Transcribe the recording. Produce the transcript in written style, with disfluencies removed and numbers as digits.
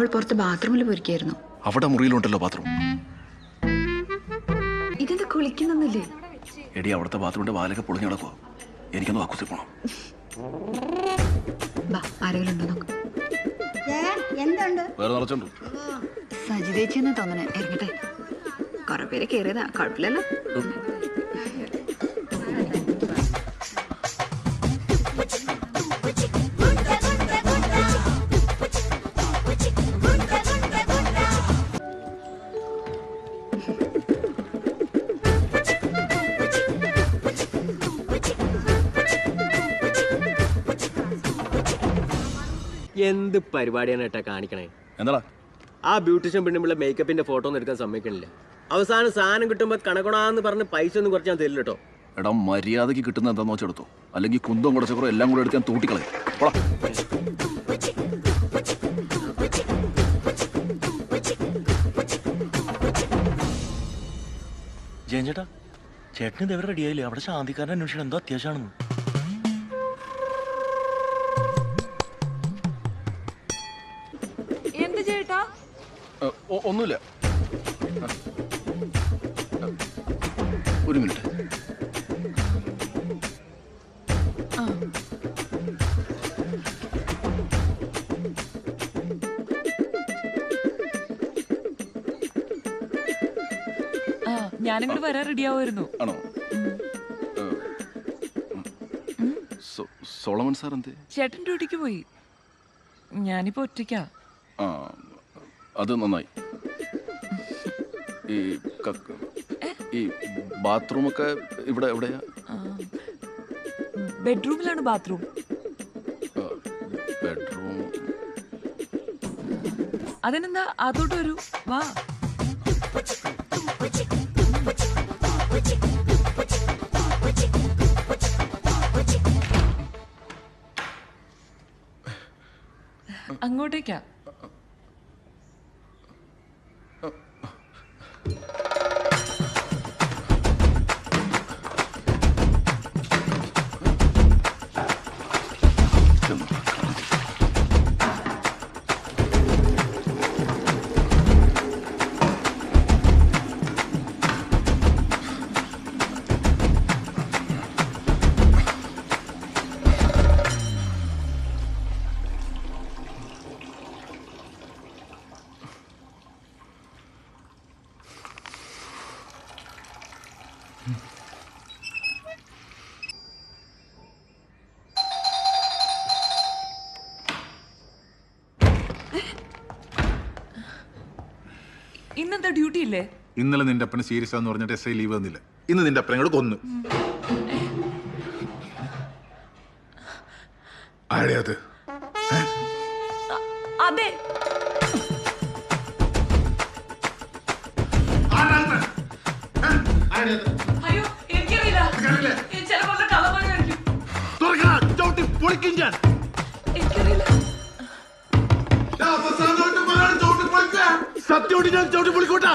അവൾ പുറത്ത് ബാത്റൂമിൽ പോയിരിക്കായിരുന്നു. അവിടെ മുറിയിലുണ്ടല്ലോ ബാത്റൂം. ഇതെന്താ കുളിക്കുന്നൊന്നുമില്ലേ? എടി അവിടുത്തെ ബാത്റൂമിന്റെ വാലൊക്കെ പൊളിഞ്ഞു കിടക്കുവോ? എനിക്കൊന്ന് കക്കൂസി പോണം. ആരെങ്കിലും ഉണ്ടോ നോക്ക്. വേറെ നിറച്ചുണ്ട്. സജിതേച്ചെന്ന് തോന്നണേ. ഇറങ്ങട്ടെ. കുറെ പേര് കയറിയതാ, കുഴപ്പമില്ലല്ലോ. എന്ത് പരിപാടിയാണ് ഏട്ടാ കാണിക്കണേ? എന്താ ആ ബ്യൂട്ടീഷ്യൻ പെണ്ണുമ്പിള്ള മേക്കപ്പിന്റെ ഫോട്ടോ ഒന്നും എടുക്കാൻ സമ്മതിക്കണില്ല. അവസാനം സാധനം കിട്ടുമ്പോ കണക്കണാന്ന് പറഞ്ഞ് പൈസ ഒന്നും കുറച്ച് ഞാൻ തരില്ല കേട്ടോ. എടാ മര്യാദക്ക് കിട്ടുന്ന എന്താന്ന് വെച്ചെടുത്തു, അല്ലെങ്കിൽ കുന്തം കുടച്ചക്കുറോ എല്ലാം കൂടെ എടുത്ത് ഞാൻ തൂട്ടിക്കളയും. ജയൻ ചേട്ടാ, ചേട്ടന് ഇതെവിടെ റെഡിയായില്ലേ? അവിടെ ശാന്തിക്കാരൻ അന്വേഷണം എന്തോ അത്യാവശ്യമാണെന്ന്. എന്ത് ചേട്ടാ? ഒന്നുമില്ല, ഒരു മിനിറ്റ്. ഞാനിങ്ങോട്ട് വരാൻ റെഡിയാവുമായിരുന്നു. ആണോ? സോളമൻ സാർ എന്തേ? ചേട്ടൻ ഡ്യൂട്ടിക്ക് പോയി. ഞാനിപ്പോ ഒറ്റയ്ക്കാ. ആ, അത് നന്നായി. ഈ ബാത്റൂമൊക്കെ ഇവിടെ എവിടെയാ? ബെഡ്റൂമിലാണ് ബാത്റൂം. ബെഡ്റൂം? അതിനെന്താ, അതോട്ട് വരൂ, വാ. അങ്ങോട്ടേക്കാ. ഇന്നെന്താ ഡ്യൂട്ടി ഇല്ലേ? ഇന്നലെ നിന്റെ അപ്പന് സീരിയസ് ആന്ന് പറഞ്ഞിട്ട് എസ് ഐ ലീവ് തന്നില്ല. ഇന്ന് നിന്റെ അപ്പനെ കൂടെ കൊന്നു. ആരെയത്? അതെ, അയ്യോ എനിക്കറിയില്ല. ചിലപ്പോ കള്ളപ്പണിയായിരിക്കും. എനിക്കറിയില്ല. സത്യോടി ഞാൻ ചവിട്ടി പൊളിക്കൂട്ടാ.